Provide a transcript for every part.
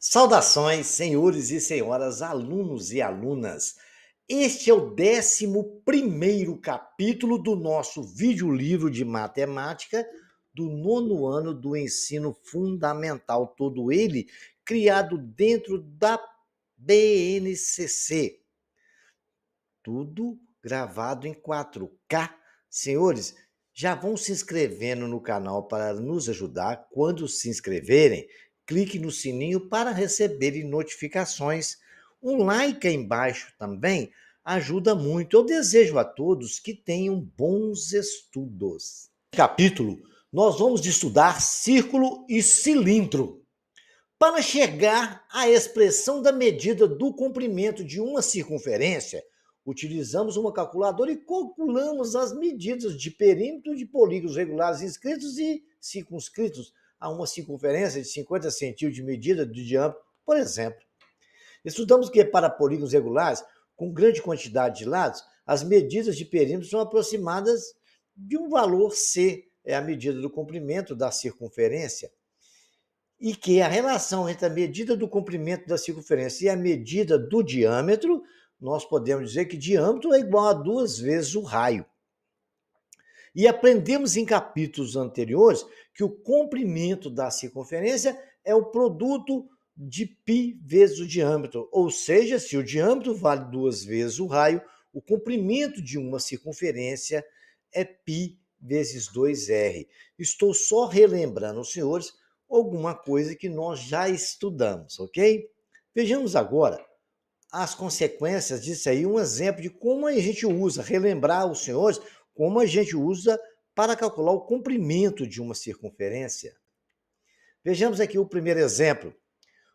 Saudações, senhores e senhoras, alunos e alunas. Este é o 11º capítulo do nosso videolivro de matemática do nono ano do ensino fundamental, todo ele criado dentro da BNCC. Tudo gravado em 4K. Senhores, já vão se inscrevendo no canal para nos ajudar. Quando se inscreverem, clique no sininho para receberem notificações. Um like aí embaixo também ajuda muito. Eu desejo a todos que tenham bons estudos. No capítulo, nós vamos estudar círculo e cilindro. Para chegar à expressão da medida do comprimento de uma circunferência, utilizamos uma calculadora e calculamos as medidas de perímetro de polígonos regulares inscritos e circunscritos a uma circunferência de 50 centímetros de medida de diâmetro, por exemplo. Estudamos que para polígonos regulares, com grande quantidade de lados, as medidas de perímetro são aproximadas de um valor C, é a medida do comprimento da circunferência, e que a relação entre a medida do comprimento da circunferência e a medida do diâmetro, nós podemos dizer que diâmetro é igual a 2 vezes o raio. E aprendemos em capítulos anteriores que o comprimento da circunferência é o produto de π vezes o diâmetro, ou seja, se o diâmetro vale 2 vezes o raio, o comprimento de uma circunferência é π vezes 2r. Estou só relembrando aos senhores alguma coisa que nós já estudamos, ok? Vejamos agora as consequências disso aí, um exemplo de como a gente usa, relembrar aos senhores como a gente usa para calcular o comprimento de uma circunferência. Vejamos aqui o primeiro exemplo.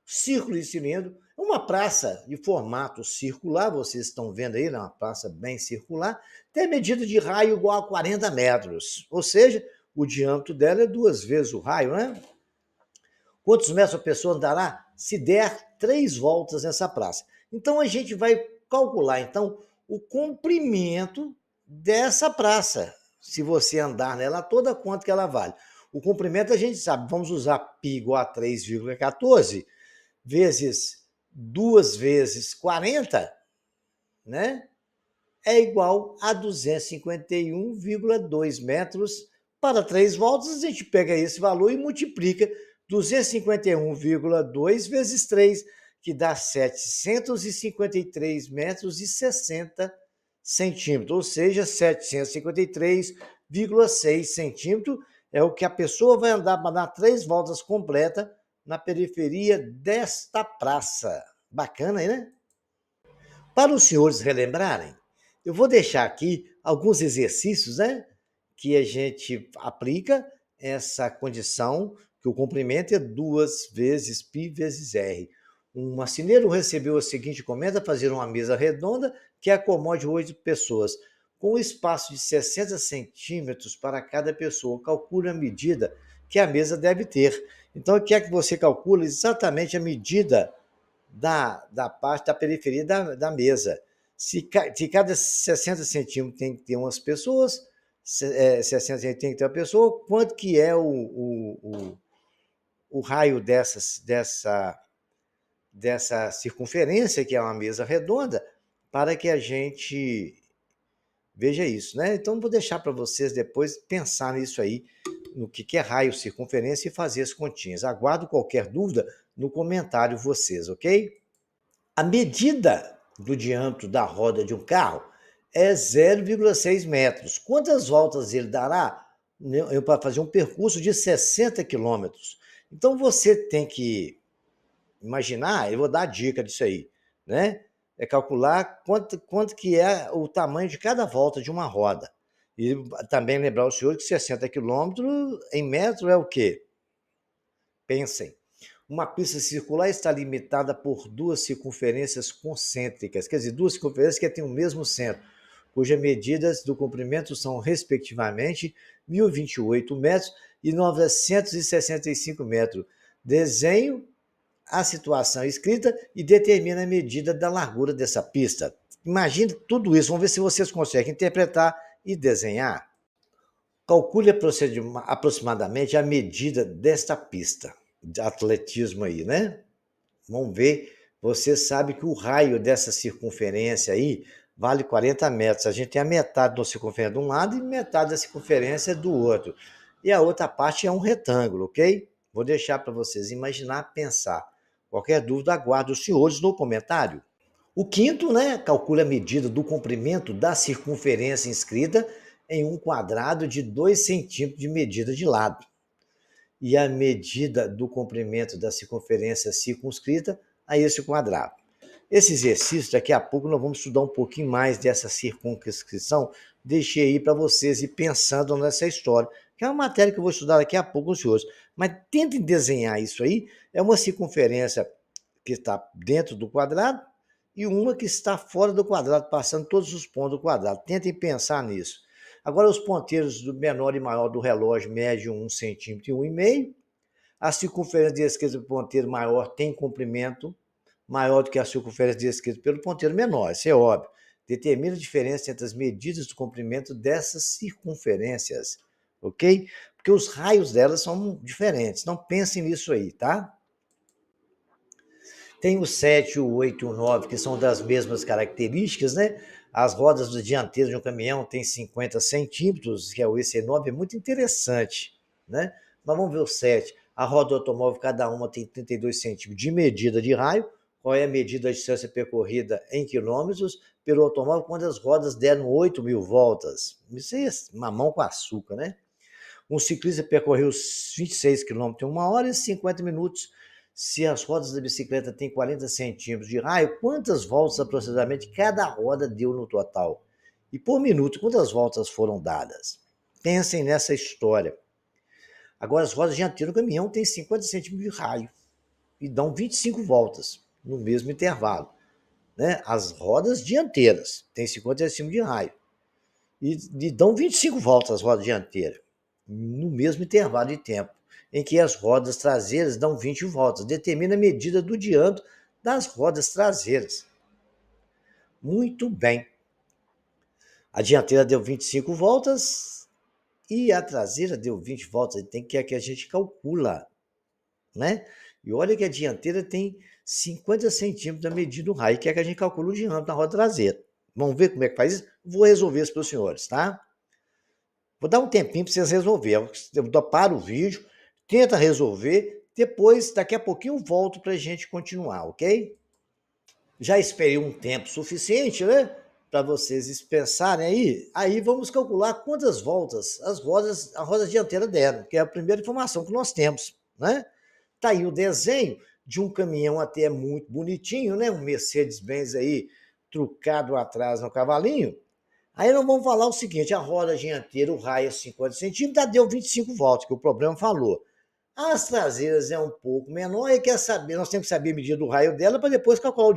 Círculo e cilindro, uma praça de formato circular, vocês estão vendo aí, é uma praça bem circular, tem medida de raio igual a 40 metros, ou seja, o diâmetro dela é 2 vezes o raio, né? Quantos metros a pessoa andará se der 3 voltas nessa praça? Então, a gente vai calcular, então, o comprimento dessa praça. Se você andar nela toda, quanto que ela vale? O comprimento a gente sabe, vamos usar π igual a 3,14 vezes 2 vezes 40, né? É igual a 251,2 metros. Para 3 voltas, a gente pega esse valor e multiplica 251,2 vezes 3, que dá 753 metros e 60 centímetros, ou seja, 753,6 centímetros é o que a pessoa vai andar para dar 3 voltas completas na periferia desta praça. Bacana, né? Para os senhores relembrarem, eu vou deixar aqui alguns exercícios, né, que a gente aplica essa condição que o comprimento é 2 vezes π vezes r. Um marceneiro recebeu a seguinte encomenda: fazer uma mesa redonda que acomode 8 pessoas, com um espaço de 60 centímetros para cada pessoa. Calcule a medida que a mesa deve ter. Então, eu quero que você calcule exatamente a medida da parte da periferia da mesa. Se cada 60 centímetros tem que ter umas pessoas, 60 centímetros tem que ter uma pessoa, quanto que é o raio dessa circunferência, que é uma mesa redonda, para que a gente veja isso, né? Então, vou deixar para vocês depois pensar nisso aí, no que é raio, circunferência e fazer as continhas. Aguardo qualquer dúvida no comentário vocês, ok? A medida do diâmetro da roda de um carro é 0,6 metros. Quantas voltas ele dará para fazer um percurso de 60 quilômetros? Então, você tem que imaginar, eu vou dar a dica disso aí, né? É calcular quanto que é o tamanho de cada volta de uma roda. E também lembrar o senhor que 60 quilômetros em metro é o quê? Pensem. Uma pista circular está limitada por 2 circunferências concêntricas, quer dizer, 2 circunferências que têm o mesmo centro, cujas medidas do comprimento são, respectivamente, 1.028 metros e 965 metros. Desenho a situação escrita e determina a medida da largura dessa pista. Imagine tudo isso, vamos ver se vocês conseguem interpretar e desenhar. Calcule aproximadamente a medida desta pista de atletismo aí, né? Vamos ver. Você sabe que o raio dessa circunferência aí vale 40 metros. A gente tem a metade da circunferência de um lado e metade da circunferência do outro. E a outra parte é um retângulo, ok? Vou deixar para vocês imaginar, pensar. Qualquer dúvida, aguardo os senhores no comentário. O quinto, né, calcula a medida do comprimento da circunferência inscrita em um quadrado de 2 centímetros de medida de lado. E a medida do comprimento da circunferência circunscrita a esse quadrado. Esse exercício, daqui a pouco nós vamos estudar um pouquinho mais dessa circunscrição. Deixei aí para vocês ir pensando nessa história, que é uma matéria que eu vou estudar daqui a pouco, senhores. Mas tentem desenhar isso aí. É uma circunferência que está dentro do quadrado e uma que está fora do quadrado, passando todos os pontos do quadrado. Tentem pensar nisso. Agora, os ponteiros do menor e maior do relógio medem 1 centímetro e 1,5. A circunferência de esquerda do ponteiro maior tem comprimento maior do que a circunferência de esquerda pelo ponteiro menor. Isso é óbvio. Determina a diferença entre as medidas do comprimento dessas circunferências, ok? Porque os raios delas são diferentes. Não pensem nisso aí, tá? Tem o 7, o 8 e o 9, que são das mesmas características, né? As rodas do dianteiro de um caminhão têm 50 centímetros, que é o EC9, é muito interessante, né? Mas vamos ver o 7. A roda do automóvel, cada uma tem 32 centímetros de medida de raio. Qual é a medida da distância percorrida em quilômetros pelo automóvel quando as rodas deram 8.000 voltas? Isso é mamão com açúcar, né? Um ciclista percorreu 26 quilômetros em 1 hora e 50 minutos. Se as rodas da bicicleta têm 40 centímetros de raio, quantas voltas aproximadamente cada roda deu no total? E por minuto, quantas voltas foram dadas? Pensem nessa história. Agora, as rodas dianteiras do caminhão têm 50 centímetros de raio e dão 25 voltas no mesmo intervalo. Né? As rodas dianteiras têm 50 centímetros de raio e dão 25 voltas as rodas dianteiras no mesmo intervalo de tempo, em que as rodas traseiras dão 20 voltas. Determina a medida do diâmetro das rodas traseiras. Muito bem. A dianteira deu 25 voltas e a traseira deu 20 voltas. Tem que a gente calcula, né? E olha que a dianteira tem 50 centímetros da medida do raio, que é que a gente calcula o diâmetro da roda traseira. Vamos ver como é que faz isso? Vou resolver isso para os senhores, tá? Vou dar um tempinho para vocês resolverem. Eu paro o vídeo, tenta resolver, depois, daqui a pouquinho, eu volto para a gente continuar, ok? Já esperei um tempo suficiente, né? Para vocês pensarem aí. Aí vamos calcular quantas voltas a roda dianteira deram, que é a primeira informação que nós temos, né? Tá aí o desenho de um caminhão até muito bonitinho, né? Um Mercedes-Benz aí, trucado atrás no cavalinho. Aí nós vamos falar o seguinte, a roda dianteira, o raio é 50 centímetros, deu 25 voltas, que o problema falou. As traseiras é um pouco menor e quer saber, nós temos que saber a medida do raio dela para depois calcular o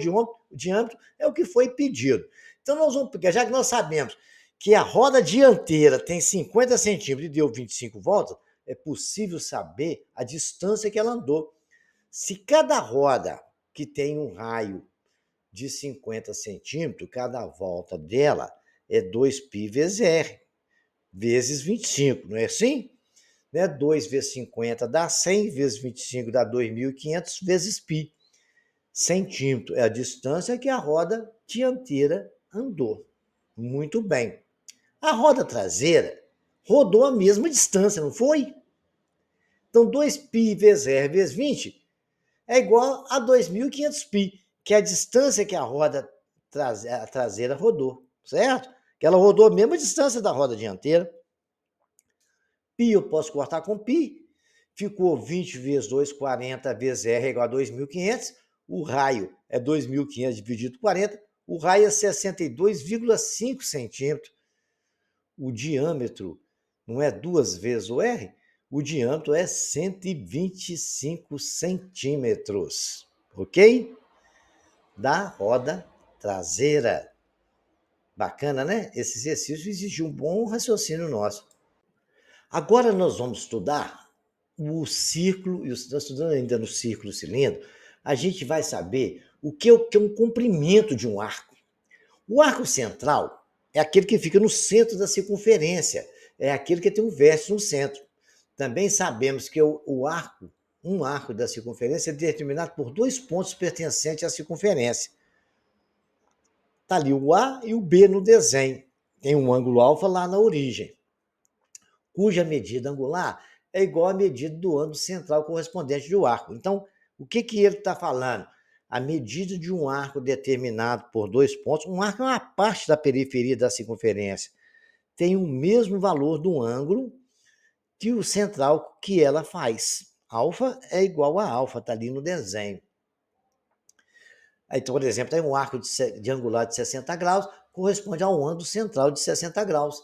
diâmetro, é o que foi pedido. Então nós vamos, já que nós sabemos que a roda dianteira tem 50 centímetros e deu 25 voltas, é possível saber a distância que ela andou. Se cada roda que tem um raio de 50 centímetros, cada volta dela é 2π vezes R, vezes 25, não é assim? Né? 2 vezes 50 dá 100, vezes 25 dá 2.500, vezes π. Centímetro é a distância que a roda dianteira andou. Muito bem. A roda traseira rodou a mesma distância, não foi? Então, 2π vezes R vezes 20 é igual a 2.500π, que é a distância que a roda traseira rodou, certo? Que ela rodou a mesma distância da roda dianteira. Π eu posso cortar com π, ficou 20 vezes 2, 40 vezes R é igual a 2.500, o raio é 2.500 dividido por 40, o raio é 62,5 centímetros. O diâmetro não é 2 vezes o R? O diâmetro é 125 centímetros, ok? Da roda traseira. Bacana, né? Esse exercício exigiu um bom raciocínio nosso. Agora nós vamos estudar o círculo, e nós estudando ainda no círculo cilindro, a gente vai saber o que é um comprimento de um arco. O arco central é aquele que fica no centro da circunferência, é aquele que tem um vértice no centro. Também sabemos que o arco um arco da circunferência é determinado por dois pontos pertencentes à circunferência. Está ali o A e o B no desenho. Tem um ângulo alfa lá na origem, cuja medida angular é igual à medida do ângulo central correspondente do arco. Então, o que ele está falando? A medida de um arco determinado por dois pontos, um arco é uma parte da periferia da circunferência, tem o mesmo valor do ângulo que o central que ela faz. Alfa é igual a alfa, está ali no desenho. Então, por exemplo, tem um arco de angular de 60 graus, corresponde a um ângulo central de 60 graus.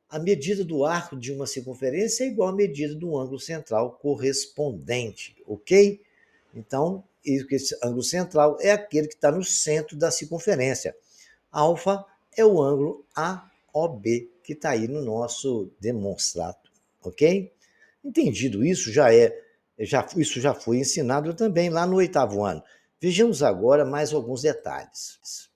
A medida do arco de uma circunferência é igual à medida do ângulo central correspondente, ok? Então, esse ângulo central é aquele que está no centro da circunferência. Alfa é o ângulo AOB, que está aí no nosso demonstrado, ok? Entendido isso, isso já foi ensinado também lá no 8º ano. Vejamos agora mais alguns detalhes.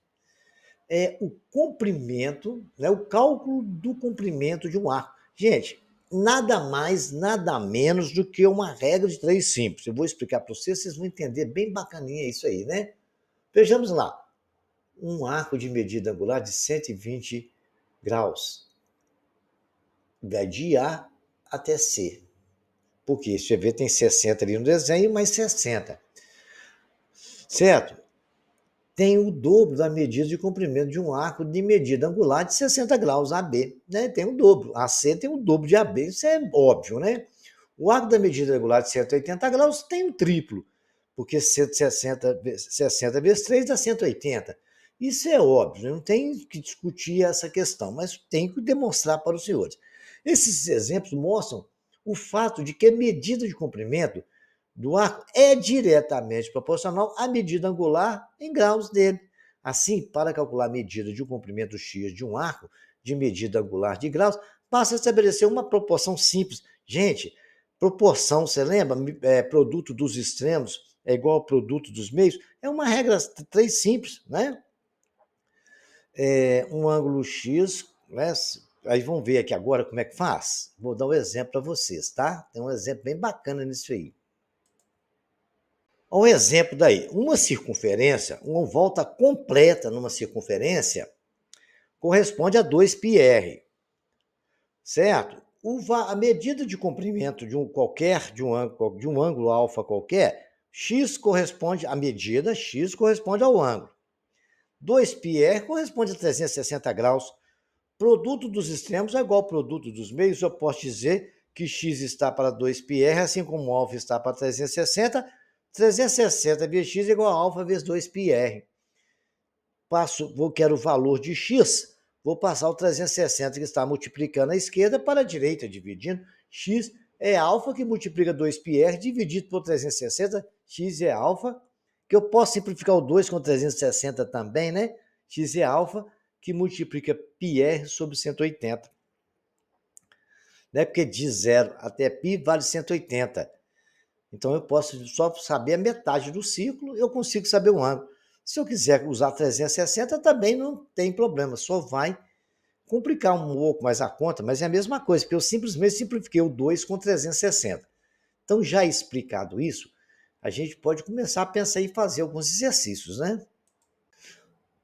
O comprimento, né, o cálculo do comprimento de um arco. Gente, nada mais, nada menos do que uma regra de 3 simples. Eu vou explicar para vocês, vocês vão entender bem bacaninha isso aí, né? Vejamos lá. Um arco de medida angular de 120 graus. Vai de A até C. Porque você vê, tem 60 ali no desenho, mais 60. Certo? Tem o dobro da medida de comprimento de um arco de medida angular de 60 graus, AB. Né? Tem o dobro. AC tem o dobro de AB, isso é óbvio, né? O arco da medida angular de 180 graus tem o triplo, porque 160 60 vezes 3 dá 180. Isso é óbvio, não tem que discutir essa questão, mas tem que demonstrar para os senhores. Esses exemplos mostram o fato de que a medida de comprimento do arco é diretamente proporcional à medida angular em graus dele. Assim, para calcular a medida de um comprimento x de um arco de medida angular de graus, basta estabelecer uma proporção simples. Gente, proporção, você lembra? Produto dos extremos é igual ao produto dos meios. É uma regra 3 simples, né? Um ângulo x, né? Aí vamos ver aqui agora como é que faz. Vou dar um exemplo para vocês, tá? Tem um exemplo bem bacana nisso aí. Um exemplo daí, uma circunferência, uma volta completa numa circunferência corresponde a 2πr, certo? A medida de comprimento de um ângulo alfa qualquer, x corresponde à medida, x corresponde ao ângulo. 2πr corresponde a 360 graus. Produto dos extremos é igual ao produto dos meios. Eu posso dizer que x está para 2πr, assim como alfa está para 360. 360 vezes x é igual a alfa vezes 2πr. Quero o valor de x, vou passar o 360 que está multiplicando a esquerda para a direita, dividindo. X é alfa que multiplica 2πr dividido por 360, x é alfa, que eu posso simplificar o 2 com 360 também, né? X é alfa que multiplica πr sobre 180. Né? Porque de 0 até π vale 180. Então, eu posso só saber a metade do círculo, eu consigo saber o ângulo. Se eu quiser usar 360, também não tem problema, só vai complicar um pouco mais a conta, mas é a mesma coisa, porque eu simplesmente simplifiquei o 2 com 360. Então, já explicado isso, a gente pode começar a pensar em fazer alguns exercícios, né?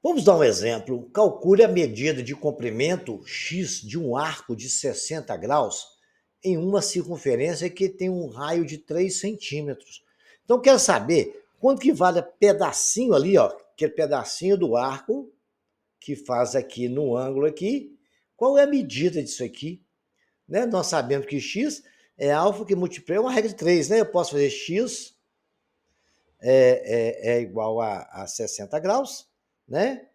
Vamos dar um exemplo. Calcule a medida de comprimento x de um arco de 60 graus em uma circunferência que tem um raio de 3 centímetros. Então, quero saber quanto que vale o pedacinho ali, ó, aquele pedacinho do arco que faz aqui no ângulo aqui. Qual é a medida disso aqui? Né? Nós sabemos que x é alfa que multiplica, é uma regra de 3, né? Eu posso fazer x igual a 60 graus, né?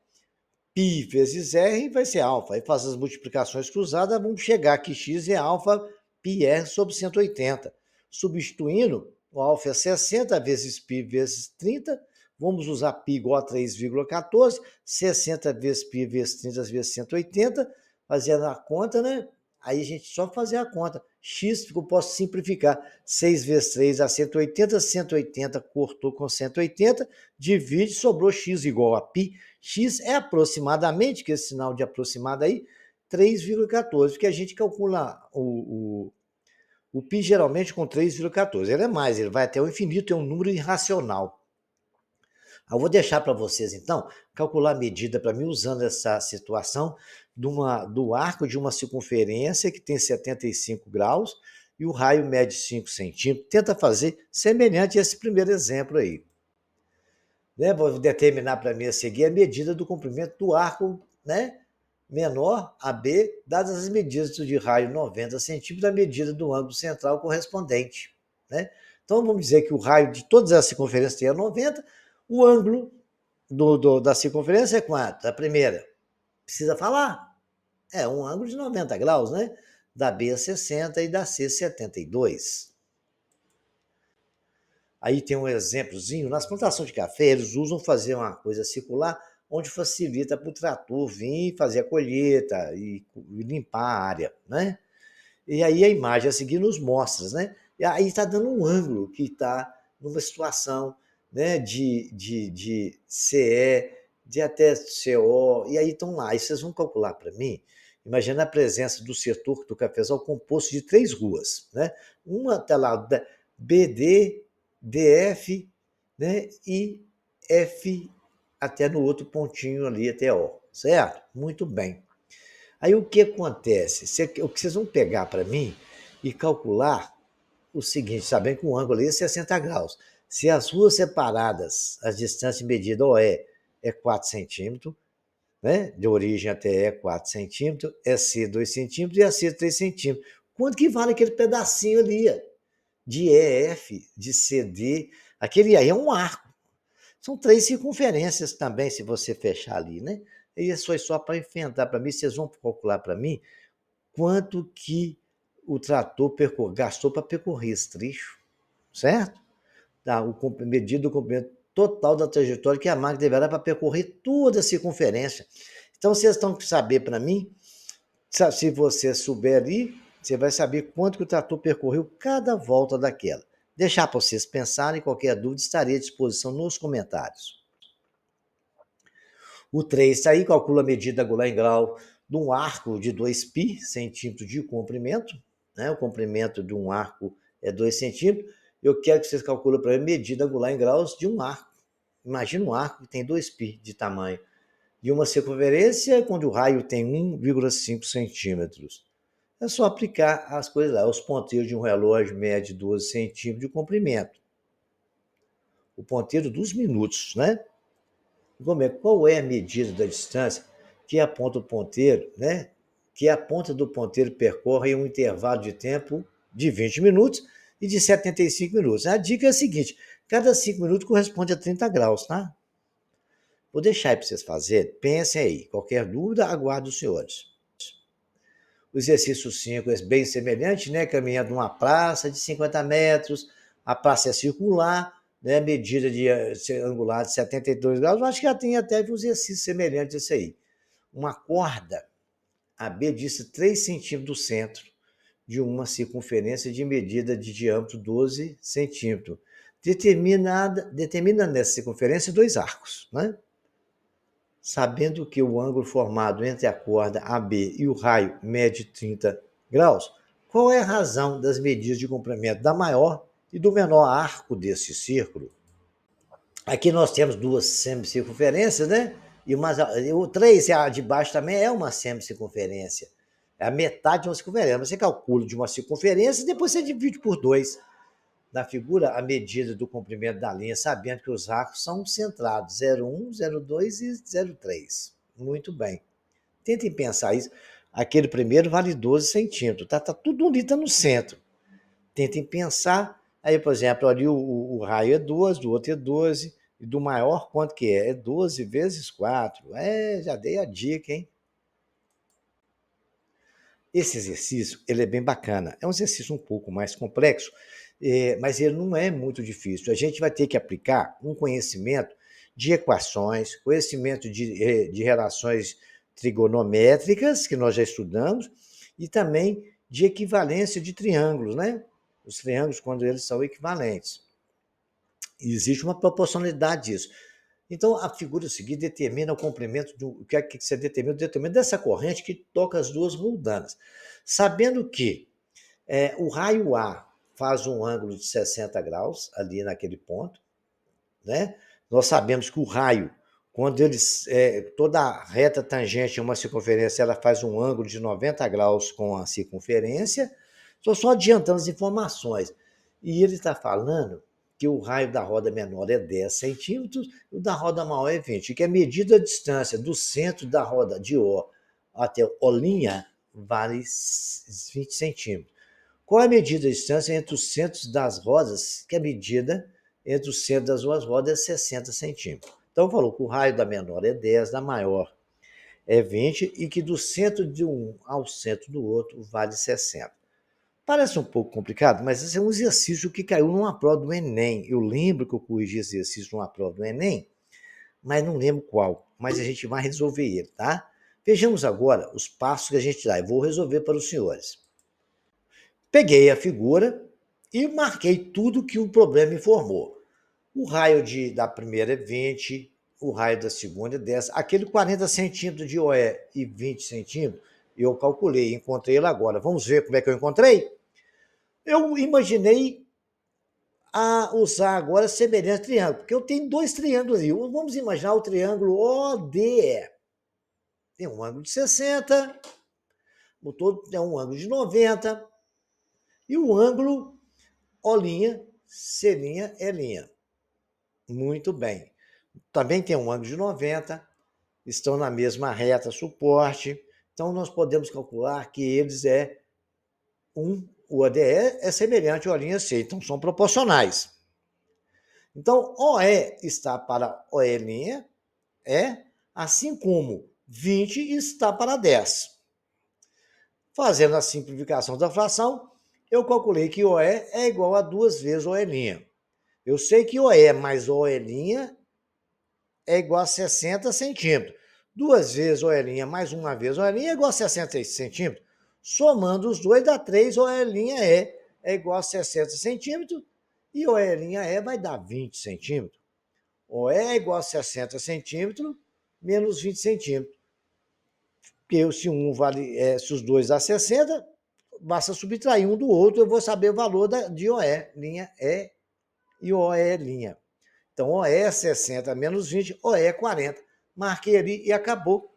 Π vezes R vai ser alfa. Aí faz as multiplicações cruzadas, vamos chegar que x é alfa πr sobre 180. Substituindo, o alfa é 60 vezes π vezes 30. Vamos usar π igual a 3,14. 60 vezes π vezes 30 vezes 180. Fazendo a conta, né? Aí a gente só fazer a conta. X eu posso simplificar. 6 vezes 3 dá 180. 180 cortou com 180. Divide, sobrou x igual a π. X é aproximadamente, que esse sinal de aproximado aí, 3,14, porque a gente calcula o O π geralmente com 3,14. Ele é mais, ele vai até o infinito, é um número irracional. Eu vou deixar para vocês, então, calcular a medida para mim usando essa situação do arco de uma circunferência que tem 75 graus e o raio mede 5 centímetros. Tenta fazer semelhante a esse primeiro exemplo aí. Né? Vou determinar para mim a seguir a medida do comprimento do arco, né? Menor AB, dadas as medidas de raio 90 centímetros, a medida do ângulo central correspondente. Né? Então, vamos dizer que o raio de todas as circunferências tem 90, o ângulo da circunferência é quanto? A primeira. Precisa falar? É um ângulo de 90 graus, né? Da B a 60 e da C 72. Aí tem um exemplozinho, nas plantações de café, eles usam fazer uma coisa circular, onde facilita para o trator vir fazer a colheita e limpar a área, né? E aí a imagem a seguir nos mostra, né? E aí está dando um ângulo que está numa situação, né, de CE, de até CO, e aí estão lá. E vocês vão calcular para mim, imagina a presença do setor do cafezal composto de 3 ruas, né? Uma está lá, BD, DF, né, e F até no outro pontinho ali, até O, certo? Muito bem. Aí o que acontece? O que vocês vão pegar para mim e calcular o seguinte, sabendo que o ângulo ali é 60 graus. Se as ruas separadas, as distâncias medidas OE é 4 centímetros, né? De origem até E 4 centímetros, EC 2 centímetros e AC 3 centímetros. Quanto que vale aquele pedacinho ali? De EF, de CD, aquele aí é um arco. São 3 circunferências também, se você fechar ali, né? E isso foi só para enfrentar para mim, vocês vão calcular para mim quanto que o trator gastou para percorrer esse trecho, certo? Tá, medido o comprimento total da trajetória que a máquina deverá para percorrer toda a circunferência. Então, vocês estão que saber para mim, se você souber ali, você vai saber quanto que o trator percorreu cada volta daquela. Deixar para vocês pensarem, qualquer dúvida estarei à disposição nos comentários. O 3 está aí, calcula a medida angular em grau de um arco de 2π centímetros de comprimento, né? O comprimento de um arco é 2 centímetros. Eu quero que vocês calculem para mim a medida angular em graus de um arco. Imagina um arco que tem 2π de tamanho. De uma circunferência, quando o raio tem 1,5 centímetros. É só aplicar as coisas lá. Os ponteiros de um relógio mede 12 centímetros de comprimento. O ponteiro dos minutos, né? Qual é a medida da distância que aponta o ponteiro, né? Que a ponta do ponteiro percorre em um intervalo de tempo de 20 minutos e de 75 minutos. A dica é a seguinte: cada 5 minutos corresponde a 30 graus, tá? Vou deixar aí para vocês fazerem. Pensem aí. Qualquer dúvida, aguardo os senhores. O exercício 5 é bem semelhante, né? Caminhando numa praça de 50 metros, a praça é circular, né? Medida de angular de 72 graus. Eu acho que já tem até um exercício semelhante a esse aí. Uma corda AB dista 3 centímetros do centro de uma circunferência de medida de diâmetro 12 centímetros. Determina nessa circunferência 2 arcos, né? Sabendo que o ângulo formado entre a corda AB e o raio mede 30 graus, qual é a razão das medidas de comprimento da maior e do menor arco desse círculo? Aqui nós temos 2 semicircunferências, né? E o 3, a de baixo também é uma semicircunferência. É a metade de uma circunferência. Você calcula de uma circunferência e depois você divide por 2. Na figura, a medida do comprimento da linha, sabendo que os arcos são centrados, 0,1, 0,2 e 0,3. Muito bem. Tentem pensar isso. Aquele primeiro vale 12 centímetros, tá tudo ali, tá no centro. Tentem pensar, aí, por exemplo, ali o raio é 12, do outro é 12, e do maior quanto que é? É 12 vezes 4. Já dei a dica, hein? Esse exercício, ele é bem bacana. É um exercício um pouco mais complexo, mas ele não é muito difícil. A gente vai ter que aplicar um conhecimento de equações, conhecimento de relações trigonométricas, que nós já estudamos, e também de equivalência de triângulos, né? Os triângulos, quando eles são equivalentes. Existe uma proporcionalidade disso. Então, a figura seguinte determina o comprimento o que é que você determina? O determina dessa corrente que toca as duas roldanas. Sabendo que O raio A faz um ângulo de 60 graus ali naquele ponto, né? Nós sabemos que o raio, quando toda a reta tangente em uma circunferência, ela faz um ângulo de 90 graus com a circunferência. Estou só adiantando as informações. E ele está falando que o raio da roda menor é 10 centímetros e o da roda maior é 20, que a medida a distância do centro da roda de O até O' vale 20 centímetros. Qual é a medida da distância entre os centros das rodas, que a medida entre os centros das duas rodas é 60 centímetros? Então, falou que o raio da menor é 10, da maior é 20 e que do centro de um ao centro do outro vale 60. Parece um pouco complicado, mas esse é um exercício que caiu numa prova do Enem. Eu lembro que eu corrigi esse exercício numa prova do Enem, mas não lembro qual. Mas a gente vai resolver ele, tá? Vejamos agora os passos que a gente dá. Eu vou resolver para os senhores. Peguei a figura e marquei tudo que o problema informou. O raio da primeira é 20, o raio da segunda é 10. Aquele 40 centímetros de OE e 20 centímetros, eu calculei, encontrei ele agora. Vamos ver como é que eu encontrei? Eu imaginei a usar agora semelhante triângulo, porque eu tenho dois triângulos aí. Vamos imaginar o triângulo ODE. Tem um ângulo de 60, o todo tem um ângulo de 90, e o ângulo O', C', E'. Muito bem. Também tem um ângulo de 90, estão na mesma reta suporte, então nós podemos calcular que eles o ODE é semelhante ao O'C, então são proporcionais. Então, OE está para OE', assim como 20 está para 10. Fazendo a simplificação da fração, eu calculei que OE é igual a 2 vezes OE'. Eu sei que OE mais OE' é igual a 60 centímetros. 2 vezes OE' mais uma vez OE' é igual a 60 centímetros. Somando os dois dá 3, OE' é igual a 60 centímetros e OE' vai dar 20 centímetros. OE é igual a 60 centímetros menos 20 centímetros. Porque se os dois dá 60, basta subtrair um do outro, eu vou saber o valor de OE' e OE'. Então, OE é 60 menos 20, OE é 40. Marquei ali e acabou.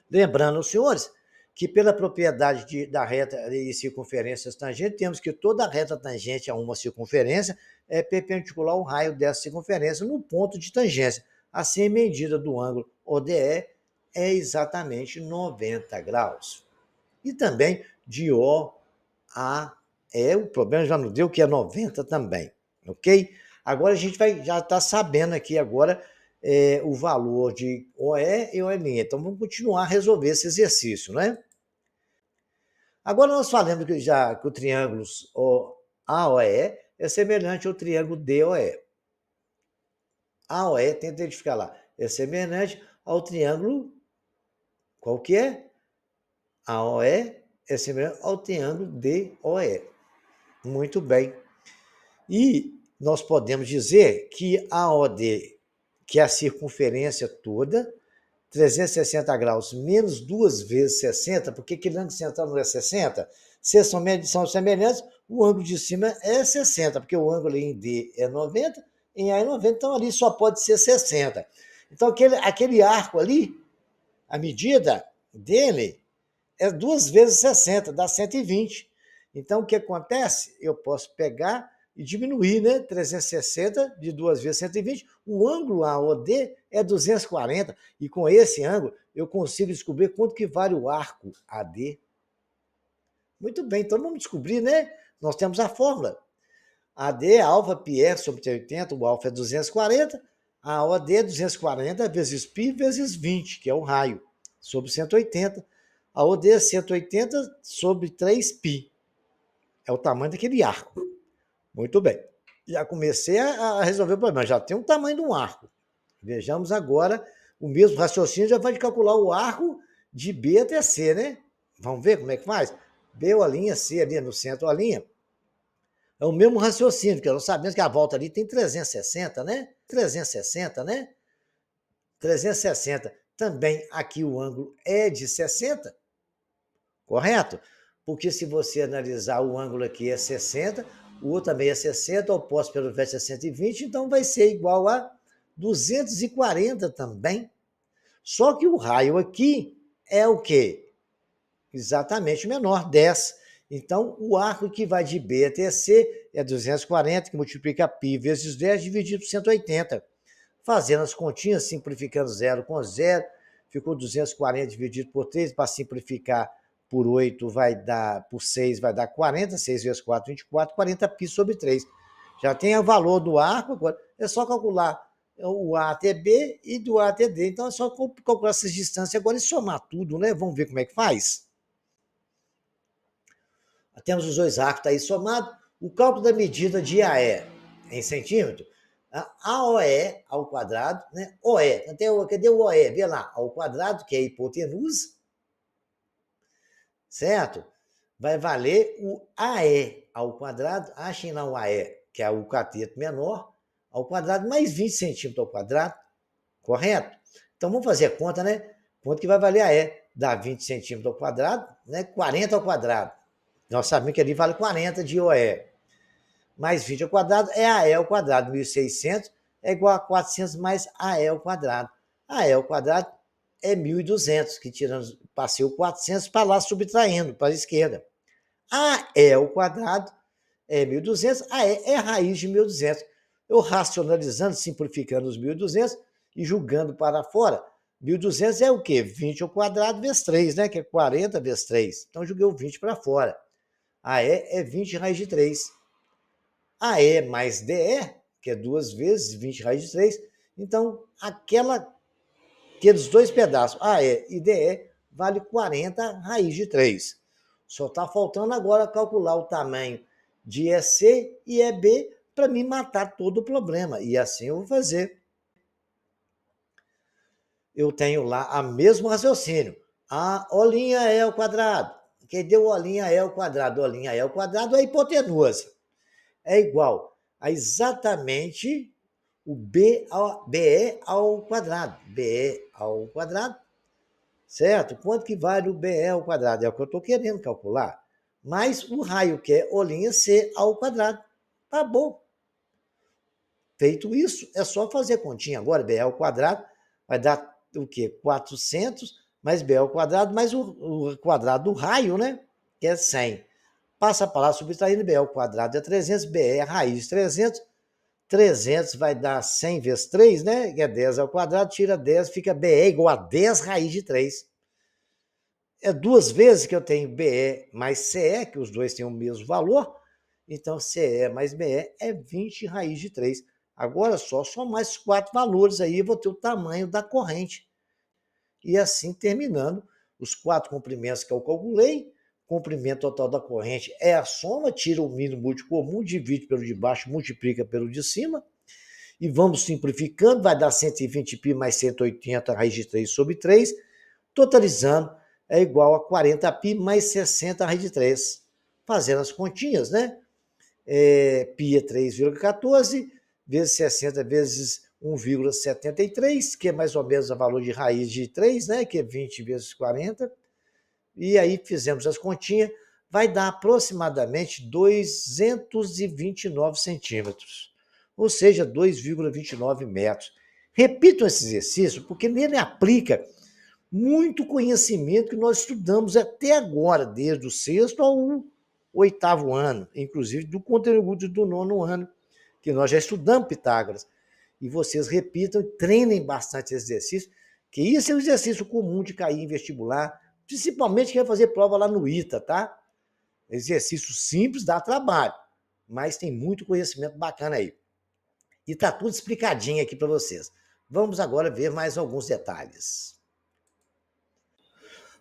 Lembrando aos senhores que, pela propriedade da reta e circunferências tangentes, temos que toda reta tangente a uma circunferência é perpendicular ao raio dessa circunferência no ponto de tangência. Assim, a medida do ângulo ODE é exatamente 90 graus. E também de O a E, o problema já nos deu que é 90 também, ok? Agora a gente já está sabendo aqui agora o valor de OE e OE'. Então vamos continuar a resolver esse exercício, né? Agora nós falamos que o triângulo AOE é semelhante ao triângulo DOE. AOE, tenta identificar lá, é semelhante ao triângulo, qual que é? AOE é semelhante ao triângulo DOE. Muito bem. E nós podemos dizer que a OD, que é a circunferência toda, 360 graus menos 2 vezes 60, porque aquele ângulo central não é 60, se são semelhantes, o ângulo de cima é 60, porque o ângulo em D é 90, em A é 90, então ali só pode ser 60. Então aquele arco ali, a medida dele é 2 vezes 60, dá 120. Então, o que acontece? Eu posso pegar e diminuir, né? 360 de 2 vezes 120. O ângulo AOD é 240. E com esse ângulo, eu consigo descobrir quanto que vale o arco AD. Muito bem, então vamos descobrir, né? Nós temos a fórmula. AD é alfa pi r sobre 80, o alfa é 240. A OD é 240 vezes π vezes 20, que é o raio, sobre 180. A OD é 180 sobre 3π. É o tamanho daquele arco. Muito bem. Já comecei a resolver o problema. Já tem o tamanho de um arco. Vejamos agora o mesmo raciocínio. Já vai calcular o arco de B até C, né? Vamos ver como é que faz? B ou a linha, C ali no centro a linha. É o mesmo raciocínio, porque nós sabemos que a volta ali tem 360, né? 360, né? 360. Também aqui o ângulo é de 60, correto? porque se você analisar o ângulo aqui é 60, o outro também é 60, oposto pelo vértice é 120, então vai ser igual a 240 também. Só que o raio aqui é o quê? Exatamente menor, 10. Então, o arco que vai de B até C é 240, que multiplica π vezes 10 dividido por 180. Fazendo as continhas, simplificando 0 com 0, ficou 240 dividido por 3, para simplificar por 8 vai dar, por 6 vai dar 40, 6 vezes 4, 24, 40 π sobre 3. Já tem o valor do arco, agora é só calcular o A até B e do A até D. Então é só calcular essas distâncias agora e somar tudo, né? Vamos ver como é que faz? Temos os dois arcos, está aí somado. O cálculo da medida de AE em centímetro, AOE ao quadrado, né? OE, cadê o OE? Vê lá, ao quadrado, que é a hipotenusa, certo? Vai valer o AE ao quadrado, achem lá o AE, que é o cateto menor, ao quadrado, mais 20 centímetros ao quadrado, correto? Então vamos fazer a conta, né? Quanto que vai valer AE? Dá 20 centímetros ao quadrado, né? 40 ao quadrado. Nós sabemos que ali vale 40 de OE. Mais 20 ao quadrado é AE ao quadrado. 1.600 é igual a 400 mais AE ao quadrado. AE ao quadrado é 1.200, que tirando, passei o 400 para lá, subtraindo para a esquerda. AE ao quadrado é 1.200, AE é raiz de 1.200. Eu racionalizando, simplificando os 1.200 e julgando para fora, 1.200 é o quê? 20 ao quadrado vezes 3, né? Que é 40 vezes 3. Então, joguei o 20 para fora. AE é 20 raiz de 3. AE mais DE, que é 2 vezes 20 raiz de 3. Então, aqueles dois pedaços, AE e DE, vale 40 raiz de 3. Só está faltando agora calcular o tamanho de EC e EB para me matar todo o problema. E assim eu vou fazer. Eu tenho lá o mesmo raciocínio. A Olinha é ao quadrado. Quem deu Olinha é ao quadrado? Olinha é ao quadrado é a hipotenusa. É igual a exatamente o BE ao quadrado. BE ao quadrado, certo? Quanto que vale o BE ao quadrado? É o que eu estou querendo calcular. Mais o raio que é Olinha C ao quadrado. Tá bom. Feito isso, é só fazer a continha. Agora, BE ao quadrado vai dar o quê? 400 mais BE ao quadrado, mais o quadrado do raio, né? Que é 100. Passa para lá, subtraindo BE ao quadrado é 300, BE é raiz de 300. 300 vai dar 100 vezes 3, né? Que é 10 ao quadrado, tira 10, fica BE igual a 10 raiz de 3. É duas vezes que eu tenho BE mais CE, que os dois têm o mesmo valor. Então, CE mais BE é 20 raiz de 3. Agora só mais 4 valores aí, eu vou ter o tamanho da corrente. E assim terminando os 4 comprimentos que eu calculei. Comprimento total da corrente é a soma, tira o mínimo múltiplo comum, divide pelo de baixo, multiplica pelo de cima. E vamos simplificando, vai dar 120π mais 180 raiz de 3 sobre 3, totalizando é igual a 40π mais 60 raiz de 3. Fazendo as continhas, né? Π é 3,14, vezes 60 vezes 1,73, que é mais ou menos o valor de raiz de 3, né? Que é 20 vezes 40. E aí fizemos as continhas, vai dar aproximadamente 229 centímetros, ou seja, 2,29 metros. Repitam esse exercício, porque nele aplica muito conhecimento que nós estudamos até agora, desde o sexto ao oitavo ano, inclusive do conteúdo do nono ano, que nós já estudamos Pitágoras. E vocês repitam, treinem bastante esse exercício, que isso é um exercício comum de cair em vestibular, principalmente quem vai fazer prova lá no ITA, tá? Exercício simples, dá trabalho, mas tem muito conhecimento bacana aí. E tá tudo explicadinho aqui para vocês. Vamos agora ver mais alguns detalhes.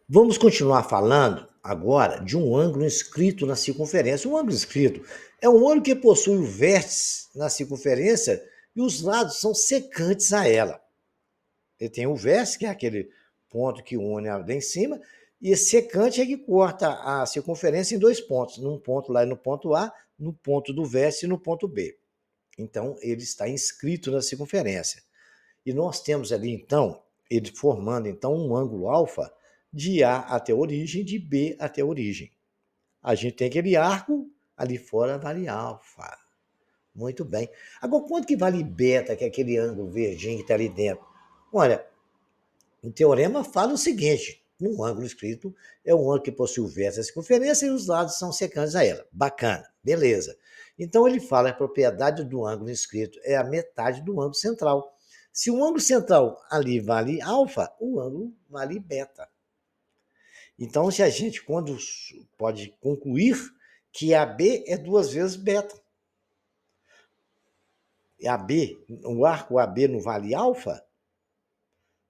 Vamos continuar falando agora de um ângulo inscrito na circunferência. Um ângulo inscrito é um ângulo que possui o vértice na circunferência e os lados são secantes a ela. Ele tem o vértice, que é aquele ponto que une lá em cima, e esse secante é que corta a circunferência em dois pontos, num ponto lá e no ponto A, no ponto do vértice e no ponto B. Então, ele está inscrito na circunferência. E nós temos ali, então, ele formando então um ângulo alfa de A até a origem, de B até a origem. A gente tem aquele arco, ali fora vale alfa. Muito bem. Agora, quanto que vale beta, que é aquele ângulo verdinho que está ali dentro? Olha, o teorema fala o seguinte: um ângulo escrito é um ângulo que possui o vértice da circunferência e os lados são secantes a ela. Bacana, beleza. Então ele fala que a propriedade do ângulo escrito é a metade do ângulo central. Se o ângulo central ali vale alfa, o ângulo vale beta. Então, se a gente quando pode concluir que AB é 2 vezes beta. AB, o arco AB não vale alfa,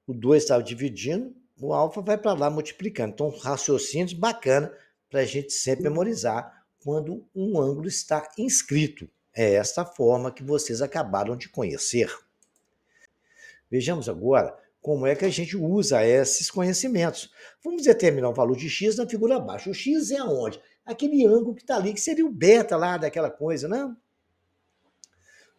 o 2 está dividindo, o alfa vai para lá multiplicando. Então, raciocínios bacana para a gente sempre memorizar quando um ângulo está inscrito. É esta forma que vocês acabaram de conhecer. Vejamos agora como é que a gente usa esses conhecimentos. Vamos determinar o valor de x na figura abaixo. O x é aonde? Aquele ângulo que está ali, que seria o beta lá daquela coisa, né?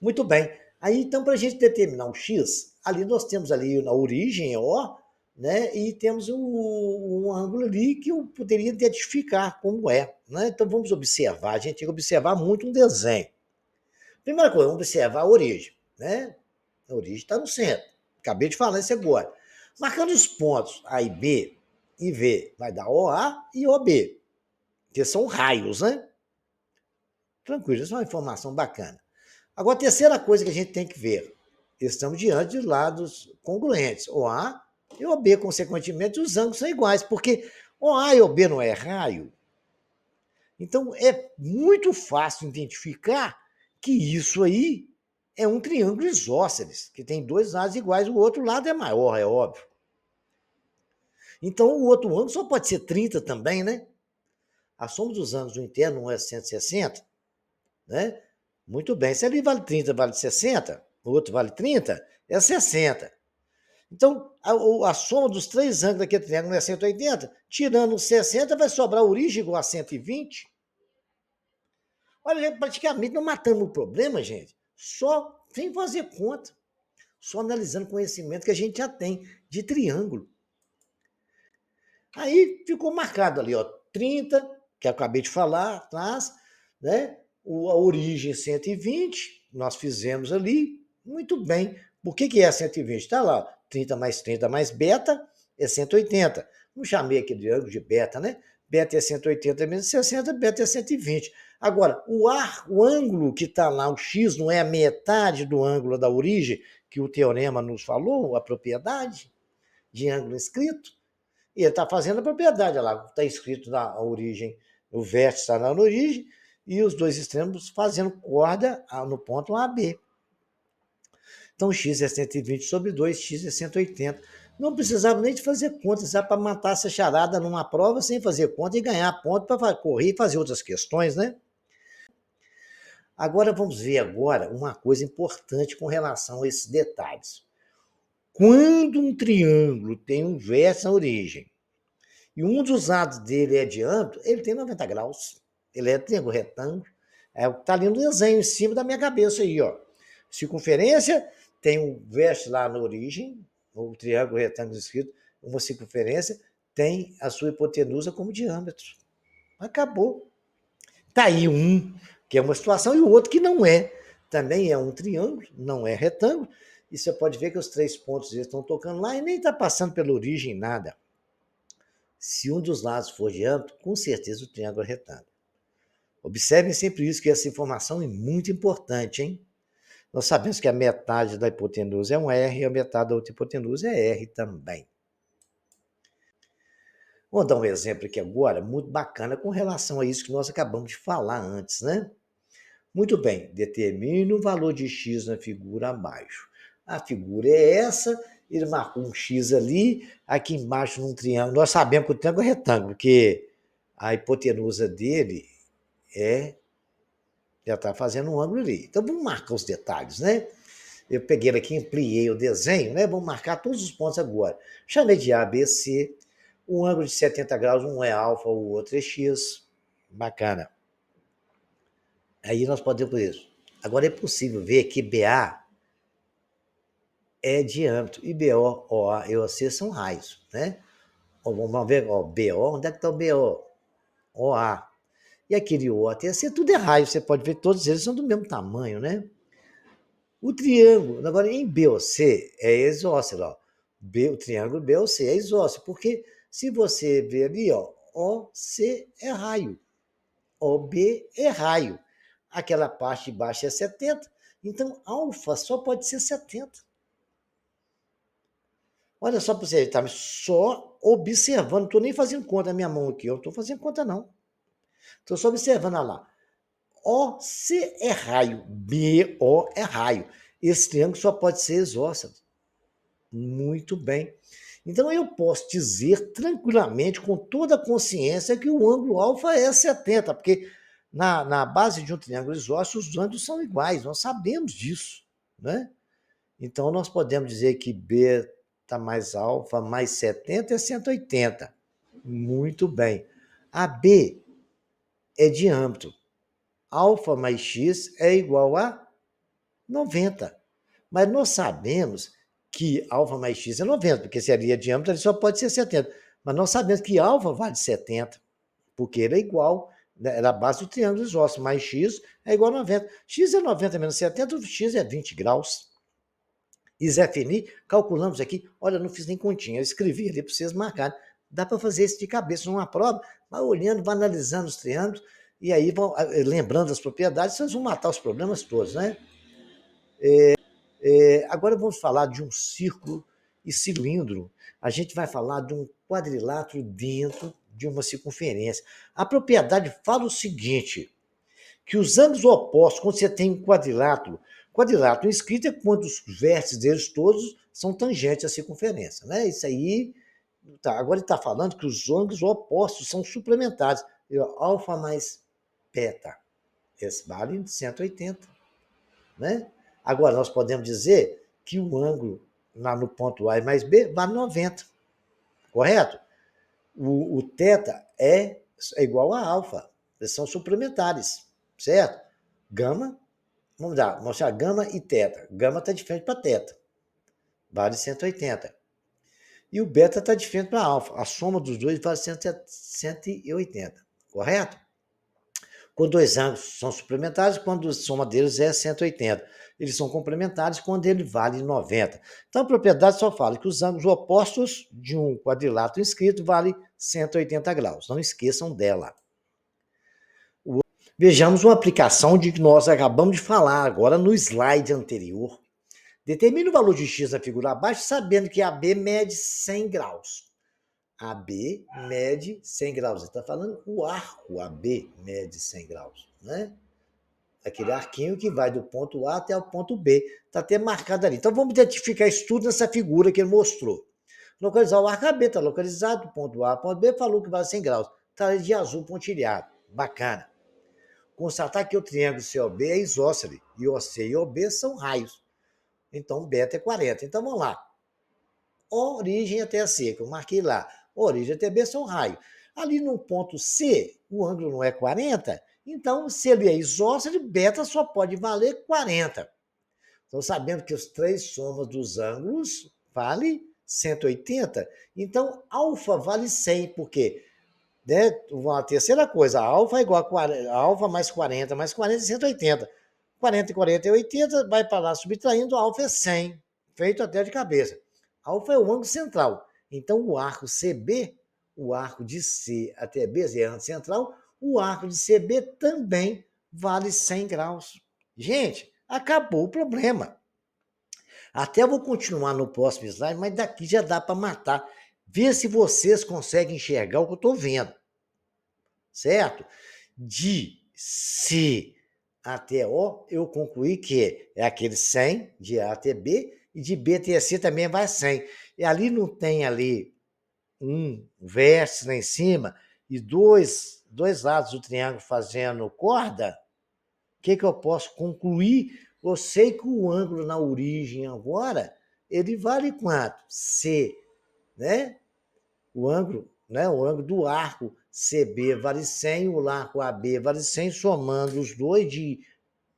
Muito bem. Aí, então, para a gente determinar o x, ali nós temos ali na origem, ó, né? E temos um ângulo ali que eu poderia identificar como é. Né? Então, vamos observar. A gente tem que observar muito um desenho. Primeira coisa, vamos observar a origem. Né? A origem está no centro. Acabei de falar isso agora. Marcando os pontos A e B e V, vai dar OA e OB, que são raios, né? Tranquilo, isso é uma informação bacana. Agora, a terceira coisa que a gente tem que ver, estamos diante de lados congruentes, OA e OB, consequentemente, os ângulos são iguais, porque OA e OB não é raio. Então, é muito fácil identificar que isso aí é um triângulo isósceles, que tem dois lados iguais, o outro lado é maior, é óbvio. Então, o outro ângulo só pode ser 30 também, né? A soma dos ângulos do interno, um é 160, né? Muito bem. Se ali vale 30, vale 60, o outro vale 30, é 60. Então, a soma dos três ângulos daquele triângulo é 180, tirando 60, vai sobrar a origem igual a 120. Olha, praticamente não matamos o problema, gente, só sem fazer conta, só analisando o conhecimento que a gente já tem de triângulo. Aí ficou marcado ali, ó, 30, que eu acabei de falar atrás, né? A origem 120, nós fizemos ali, muito bem. Por que é 120? Está lá, 30 mais beta é 180. Não chamei aqui de ângulo de beta, né? Beta é 180 menos 60, beta é 120. Agora, o ângulo que está lá, o x, não é a metade do ângulo da origem, que o teorema nos falou, a propriedade de ângulo escrito? E ele está fazendo a propriedade, olha lá, está escrito na origem, o vértice está na origem, e os dois extremos fazendo corda no ponto AB. Então, x é 120 sobre 2, x é 180. Não precisava nem de fazer contas, dá para matar essa charada numa prova sem fazer conta e ganhar ponto para correr e fazer outras questões, né? Agora vamos ver agora uma coisa importante com relação a esses detalhes. Quando um triângulo tem um vértice na origem e um dos lados dele é diâmetro, ele tem 90 graus. Ele é triângulo retângulo. É o que está ali no desenho em cima da minha cabeça aí, ó. Circunferência, tem um vértice lá na origem, o triângulo retângulo escrito, uma circunferência, tem a sua hipotenusa como diâmetro. Acabou. Está aí um, que é uma situação, e o outro que não é. Também é um triângulo, não é retângulo, e você pode ver que os três pontos estão tocando lá e nem está passando pela origem nada. Se um dos lados for diâmetro, com certeza o triângulo é retângulo. Observem sempre isso, que essa informação é muito importante, hein? Nós sabemos que a metade da hipotenusa é um R e a metade da outra hipotenusa é R também. Vou dar um exemplo aqui agora, muito bacana, com relação a isso que nós acabamos de falar antes, né? Muito bem, determine o valor de x na figura abaixo. A figura é essa, ele marcou um x ali, aqui embaixo num triângulo. Nós sabemos que o triângulo é retângulo, porque a hipotenusa dele já está fazendo um ângulo ali. Então vamos marcar os detalhes, né? Eu peguei aqui, ampliei o desenho, né? Vamos marcar todos os pontos agora. Chamei de A, B, C. Um ângulo de 70 graus, um é alfa, o outro é x. Bacana. Aí nós podemos por isso. Agora é possível ver que BA é diâmetro e BO, OA e OC são raios, né? Vamos ver, ó, BO, onde é que está o BO? OA. E aquele OATC, tudo é raio, você pode ver, todos eles são do mesmo tamanho, né? O triângulo, agora em BOC é isósceles, ó. O triângulo BOC é isósceles, porque se você ver ali, ó, OC é raio, OB é raio. Aquela parte de baixo é 70, então alfa só pode ser 70. Olha só para você, tá só observando, não estou nem fazendo conta na minha mão aqui, eu não estou fazendo conta não. Estou só observando, olha lá. OC é raio, BO é raio. Esse triângulo só pode ser isósceles. Muito bem. Então eu posso dizer tranquilamente, com toda a consciência, que o ângulo alfa é 70, porque na base de um triângulo isósceles os ângulos são iguais, nós sabemos disso, né? Então nós podemos dizer que beta mais alfa mais 70 é 180. Muito bem. A B é diâmetro. Alfa mais x é igual a 90. Mas nós sabemos que alfa mais x é 90, porque se ali é diâmetro, ele só pode ser 70. Mas nós sabemos que alfa vale 70, porque ele é igual, né, era a base do triângulo isósceles, mais x é igual a 90. X é 90 menos 70, x é 20 graus. E Zé Fini, calculamos aqui, olha, não fiz nem continha, eu escrevi ali para vocês marcarem. Dá para fazer isso de cabeça numa prova, vai olhando, vai analisando os triângulos, e aí vão lembrando as propriedades, vocês vão matar os problemas todos, né? Agora vamos falar de um círculo e cilindro. A gente vai falar de um quadrilátero dentro de uma circunferência. A propriedade fala o seguinte, que os ângulos opostos, quando você tem um quadrilátero inscrito é quando os vértices deles todos são tangentes à circunferência, né? Isso aí, tá. Agora ele está falando que os ângulos opostos são suplementares. Alfa mais beta, esse vale 180, né? Agora, nós podemos dizer que o ângulo lá no ponto A mais B vale 90, correto? O θ é igual a alfa, eles são suplementares, certo? Gama, vamos mostrar gama e θ. Gama está de frente para θ, vale 180. E o beta está de frente para alfa, a soma dos dois vale 180, correto? Quando dois ângulos são suplementares, quando a soma deles é 180. Eles são complementares quando ele vale 90. Então, a propriedade só fala que os ângulos opostos de um quadrilátero inscrito vale 180 graus. Não esqueçam dela. Vejamos uma aplicação de que nós acabamos de falar agora no slide anterior. Determine o valor de x na figura abaixo, sabendo que AB mede 100 graus. AB mede 100 graus. Ele está falando o arco AB mede 100 graus, né? Aquele arquinho que vai do ponto A até o ponto B. Está até marcado ali. Então, vamos identificar isso tudo nessa figura que ele mostrou. Localizar o arco AB, está localizado do ponto A ao ponto B, falou que vale 100 graus. Está ali de azul pontilhado. Bacana. Constatar que o triângulo COB é isósceles e OC e OB são raios. Então, beta é 40. Então, vamos lá. Origem até C, que eu marquei lá. Origem até B são raios. Ali no ponto C, o ângulo não é 40, então, se ele é isósceles, beta só pode valer 40. Então, sabendo que os três somas dos ângulos vale 180, então alfa vale 100, porque, né, a terceira coisa, alfa é igual a 40, alfa mais 40 é 180. 40 e 40 é 80, vai para lá subtraindo, alfa é 100, feito até de cabeça. Alfa é o ângulo central. Então, o arco CB, o arco de C até B, é ângulo central, o arco de CB também vale 100 graus. Gente, acabou o problema. Até vou continuar no próximo slide, mas daqui já dá para matar. Vê se vocês conseguem enxergar o que eu estou vendo. Certo? De C até O, eu concluí que é aquele 100 de A até B, e de B até C também vai 100. E ali não tem ali um vértice lá em cima e dois lados do triângulo fazendo corda? O que eu posso concluir? Eu sei que o ângulo na origem agora, ele vale quanto? C, né? O ângulo do arco CB vale 100, o arco AB vale 100, somando os dois de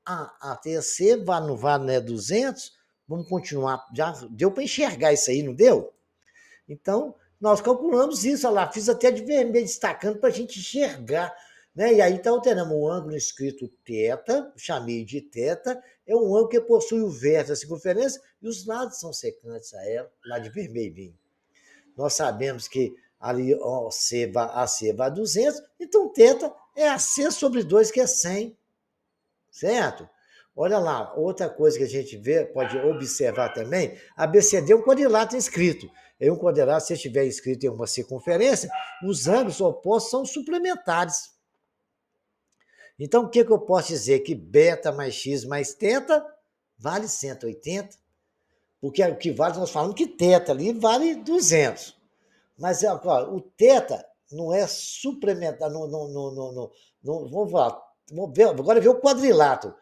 A até C, não vale, né, 200? Vamos continuar, já deu para enxergar isso aí, não deu? Então, nós calculamos isso, olha lá, fiz até de vermelho destacando para a gente enxergar. Né? E aí então teremos um ângulo escrito θ, chamei de θ, é um ângulo que possui o vértice da circunferência e os lados são secantes a ela, lá de vermelhinho. Nós sabemos que ali AC vai a 200, então θ é AC sobre 2, que é 100, certo? Olha lá, outra coisa que a gente vê, pode observar também, ABCD é um quadrilátero inscrito. Em um quadrilátero, se estiver inscrito em uma circunferência, os ângulos opostos são suplementares. Então, o que eu posso dizer? Que beta mais x mais θ vale 180, porque o que vale, nós falamos que θ ali vale 200. Mas o θ não é suplementar, vamos falar, agora ver o quadrilátero,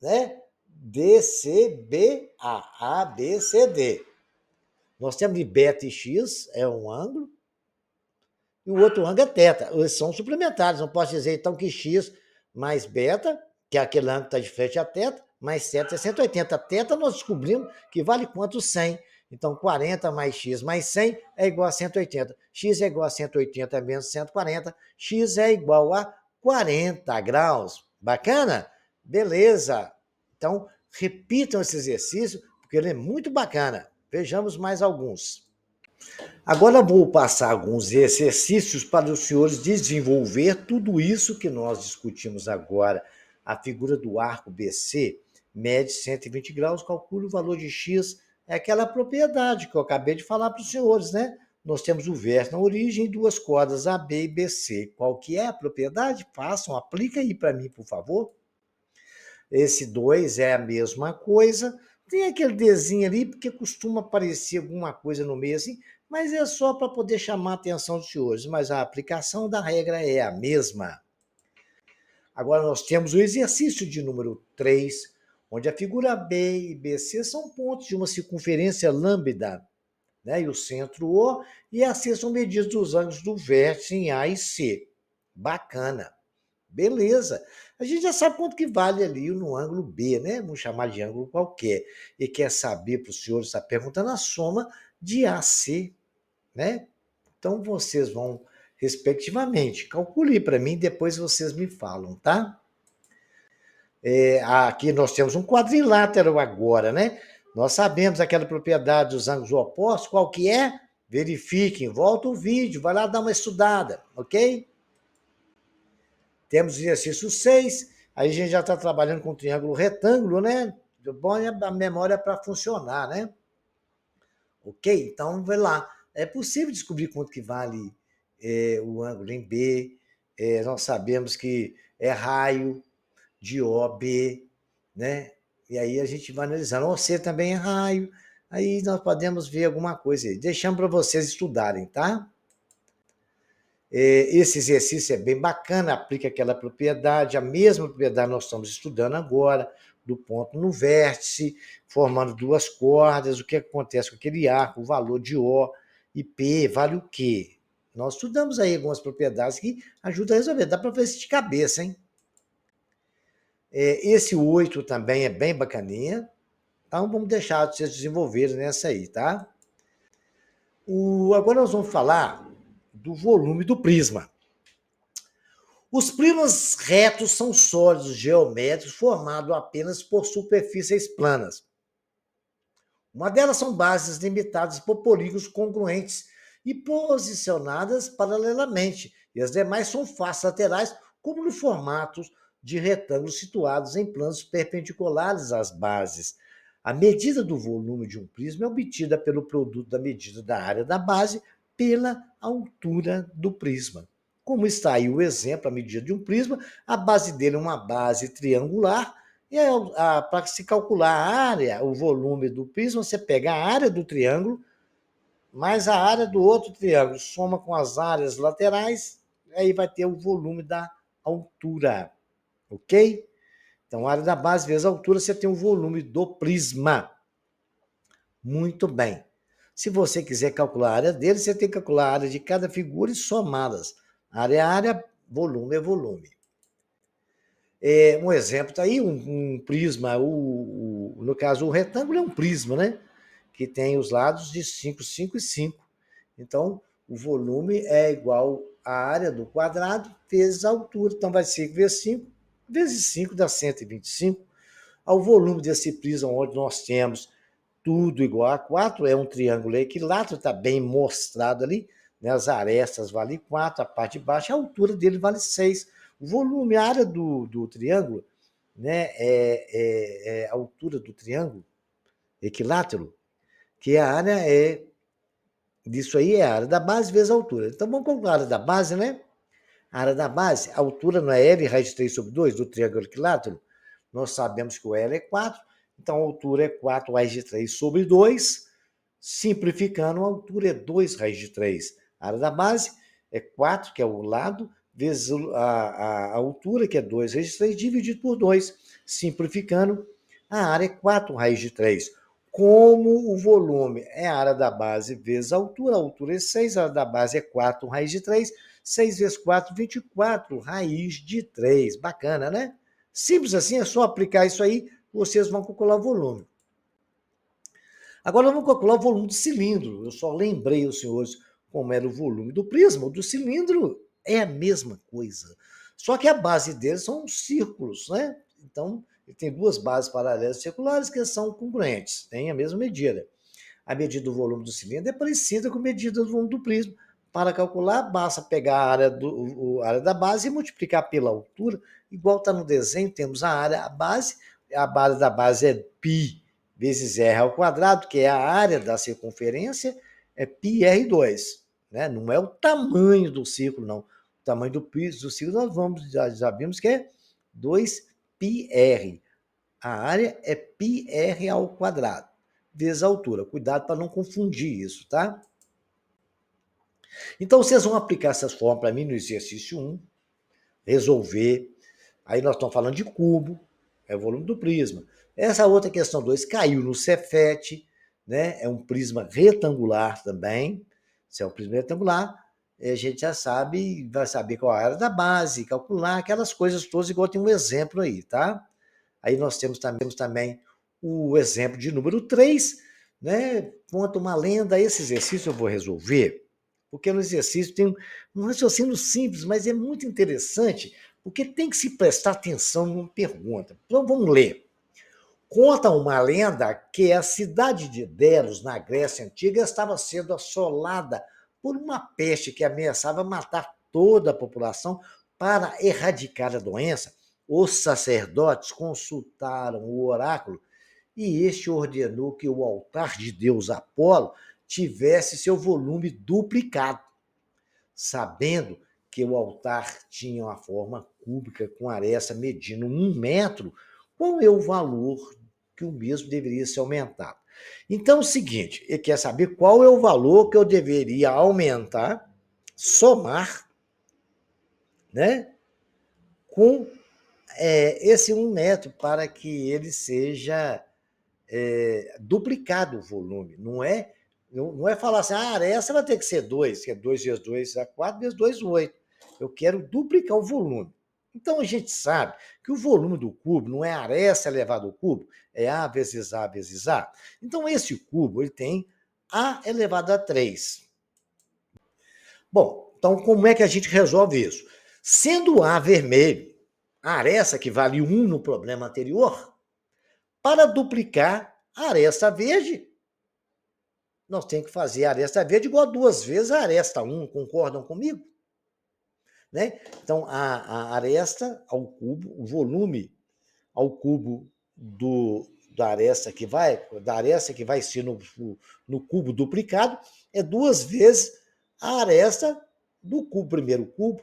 né? DCBA, ABCD. Nós temos de beta e x, é um ângulo, e o outro ângulo é θ. Eles são suplementares, não posso dizer então que x mais beta, que é aquele ângulo que está de frente a θ, mais θ é 180. θ nós descobrimos que vale quanto? 100. Então, 40 mais x mais 100 é igual a 180. X é igual a 180 menos 140. X é igual a 40 graus. Bacana? Beleza. Então, repitam esse exercício, porque ele é muito bacana. Vejamos mais alguns. Agora vou passar alguns exercícios para os senhores desenvolver tudo isso que nós discutimos agora. A figura do arco BC mede 120 graus, calcule o valor de x, é aquela propriedade que eu acabei de falar para os senhores, né? Nós temos o vértice na origem e duas cordas AB e BC. Qual que é a propriedade? Façam, aplica aí para mim, por favor. Esse 2 é a mesma coisa. Tem aquele Dzinho ali, porque costuma aparecer alguma coisa no meio assim, mas é só para poder chamar a atenção dos senhores. Mas a aplicação da regra é a mesma. Agora nós temos o exercício de número 3, onde a figura B e BC são pontos de uma circunferência lambda, né? E o centro O e a C são medidas dos ângulos do vértice em A e C. Bacana. Beleza. A gente já sabe quanto que vale ali no ângulo B, né? Vamos chamar de ângulo qualquer. E quer saber, para o senhor estar perguntando, a soma de AC, né? Então, vocês vão, respectivamente, calcule para mim, depois vocês me falam, tá? Aqui nós temos um quadrilátero agora, né? Nós sabemos aquela propriedade dos ângulos opostos, qual que é? Verifiquem, volta o vídeo, vai lá dar uma estudada, ok? Temos o exercício 6, aí a gente já está trabalhando com triângulo retângulo, né? Bom a memória para funcionar, né? Ok? Então, vai lá. É possível descobrir quanto que vale o ângulo em B. Nós sabemos que é raio de OB, né? E aí a gente vai analisando. O C também é raio. Aí nós podemos ver alguma coisa aí. Deixamos para vocês estudarem, tá? Esse exercício é bem bacana, aplica aquela propriedade, a mesma propriedade nós estamos estudando agora, do ponto no vértice, formando duas cordas, o que acontece com aquele arco, o valor de O e P vale o quê? Nós estudamos aí algumas propriedades que ajudam a resolver, dá para fazer isso de cabeça, hein? Esse 8 também é bem bacaninha, então vamos deixar vocês desenvolverem nessa aí, tá? Agora nós vamos falar do volume do prisma. Os prismas retos são sólidos geométricos formados apenas por superfícies planas. Uma delas são bases limitadas por polígonos congruentes e posicionadas paralelamente, e as demais são faces laterais, como no formato de retângulos situados em planos perpendiculares às bases. A medida do volume de um prisma é obtida pelo produto da medida da área da base pela altura do prisma. Como está aí o exemplo, a medida de um prisma, a base dele é uma base triangular, e para se calcular a área, o volume do prisma, você pega a área do triângulo, mais a área do outro triângulo, soma com as áreas laterais, aí vai ter o volume da altura, ok? Então, a área da base vezes a altura, você tem o volume do prisma. Muito bem. Se você quiser calcular a área dele, você tem que calcular a área de cada figura e somá-las. Área é área, volume é volume. Um exemplo está aí, um prisma, no caso, o retângulo é um prisma, né? Que tem os lados de 5, 5 e 5. Então, o volume é igual à área do quadrado vezes a altura. Então, vai ser vezes 5, vezes 5 dá 125. Ao volume desse prisma, onde nós temos tudo igual a 4, é um triângulo equilátero, está bem mostrado ali, né? As arestas valem 4, a parte de baixo, a altura dele vale 6. O volume, a área do triângulo, né? A altura do triângulo equilátero, que a área disso aí é a área da base vezes a altura. Então, vamos calcular a área da base, né? A área da base, a altura não é L raiz de 3 sobre 2 do triângulo equilátero? Nós sabemos que o L é 4, então a altura é 4 raiz de 3 sobre 2. Simplificando, a altura é 2 raiz de 3. A área da base é 4, que é o lado, vezes a altura, que é 2 raiz de 3, dividido por 2. Simplificando, a área é 4 raiz de 3. Como o volume é a área da base vezes a altura é 6, a área da base é 4 raiz de 3, 6 vezes 4, 24 raiz de 3. Bacana, né? Simples assim, é só aplicar isso aí, vocês vão calcular o volume. Agora vamos calcular o volume do cilindro. Eu só lembrei aos senhores como era o volume do prisma. O do cilindro é a mesma coisa. Só que a base dele são círculos, né? Então, ele tem duas bases paralelas circulares que são congruentes, têm a mesma medida. A medida do volume do cilindro é parecida com a medida do volume do prisma. Para calcular, basta pegar a área da base e multiplicar pela altura. Igual está no desenho, temos a base da base é π vezes r ao quadrado, que é a área da circunferência, é πr2. Né? Não é o tamanho do círculo, não. O tamanho do círculo nós já vimos que é 2πr. A área é πr ao quadrado, vezes a altura. Cuidado para não confundir isso, tá? Então, vocês vão aplicar essas formas para mim no exercício 1, resolver. Aí nós estamos falando de cubo, é o volume do prisma. Essa outra questão 2 caiu no Cefet, né? É um prisma retangular também. Se é um prisma retangular, a gente já sabe, vai saber qual é a área da base, calcular aquelas coisas todas, igual tem um exemplo aí, tá? Aí nós temos também o exemplo de número 3, né? Conta uma lenda. Esse exercício eu vou resolver, porque no exercício tem um raciocínio simples, mas é muito interessante, porque tem que se prestar atenção numa pergunta. Então vamos ler. Conta uma lenda que a cidade de Delos, na Grécia Antiga, estava sendo assolada por uma peste que ameaçava matar toda a população. Para erradicar a doença, os sacerdotes consultaram o oráculo e este ordenou que o altar de Deus Apolo tivesse seu volume duplicado. Sabendo que o altar tinha uma forma cúbica com aresta medindo 1 metro, qual é o valor que o mesmo deveria ser aumentado? Então é o seguinte, ele quer saber qual é o valor que eu deveria aumentar, somar, né, com esse 1 metro para que ele seja duplicado o volume. Não é falar assim, a aresta vai ter que ser 2, que é 2 vezes 2 é 4, vezes 2, 8. Eu quero duplicar o volume. Então a gente sabe que o volume do cubo não é aresta elevado ao cubo, é A vezes A vezes A. Então esse cubo ele tem A elevado a 3. Bom, então como é que a gente resolve isso? Sendo A vermelho, a aresta que vale 1 no problema anterior, para duplicar a aresta verde, nós temos que fazer a aresta verde igual a 2 vezes a aresta 1. Concordam comigo? Né? Então, a aresta ao cubo, o volume ao cubo da aresta que vai ser no cubo duplicado é 2 vezes a aresta do primeiro cubo.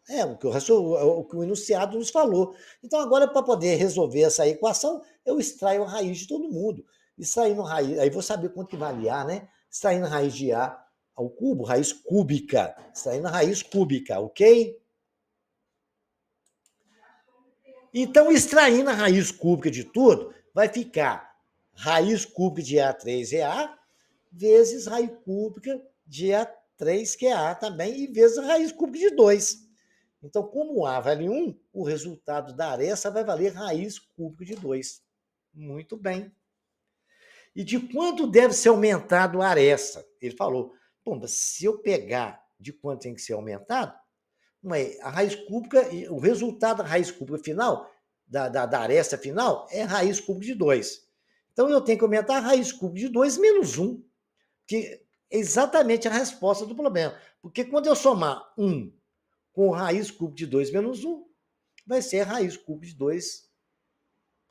É o que o enunciado nos falou. Então, agora, para poder resolver essa equação, eu extraio a raiz de todo mundo. Extraindo raiz, aí vou saber quanto que vale A, né? Extraindo a raiz de A ao cubo, raiz cúbica. Extraindo a raiz cúbica, ok? Então, extraindo a raiz cúbica de tudo, vai ficar raiz cúbica de A3 é A, vezes raiz cúbica de A3, que é A também, e vezes a raiz cúbica de 2. Então, como A vale 1, o resultado da aresta vai valer raiz cúbica de 2. Muito bem. E de quanto deve ser aumentado a aresta? Ele falou Pô, mas se eu pegar de quanto tem que ser aumentado, a raiz cúbica, o resultado da raiz cúbica final, da aresta final, é raiz cúbica de 2. Então eu tenho que aumentar a raiz cúbica de 2 menos 1, que é exatamente a resposta do problema. Porque quando eu somar 1 com raiz cúbica de 2 menos 1, vai ser a raiz cúbica de 2,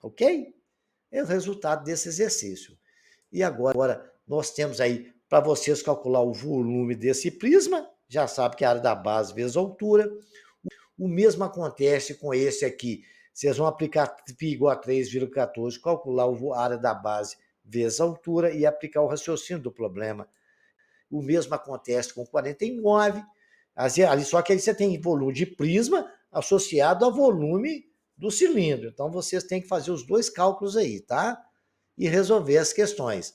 ok? É o resultado desse exercício. E agora nós temos aí, para vocês calcular o volume desse prisma, já sabe que é a área da base vezes a altura. O mesmo acontece com esse aqui. Vocês vão aplicar π igual a 3,14, calcular a área da base vezes a altura e aplicar o raciocínio do problema. O mesmo acontece com 49, só que aí você tem volume de prisma associado ao volume do cilindro. Então vocês têm que fazer os dois cálculos aí, tá? E resolver as questões.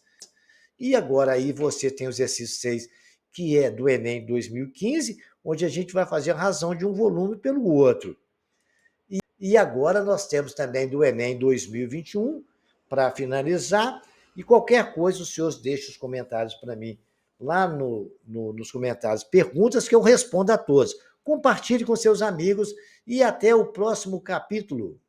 E agora aí você tem o exercício 6, que é do Enem 2015, onde a gente vai fazer a razão de um volume pelo outro. E agora nós temos também do Enem 2021, para finalizar. E qualquer coisa, os senhores deixem os comentários para mim lá nos comentários. Perguntas que eu respondo a todos. Compartilhe com seus amigos e até o próximo capítulo.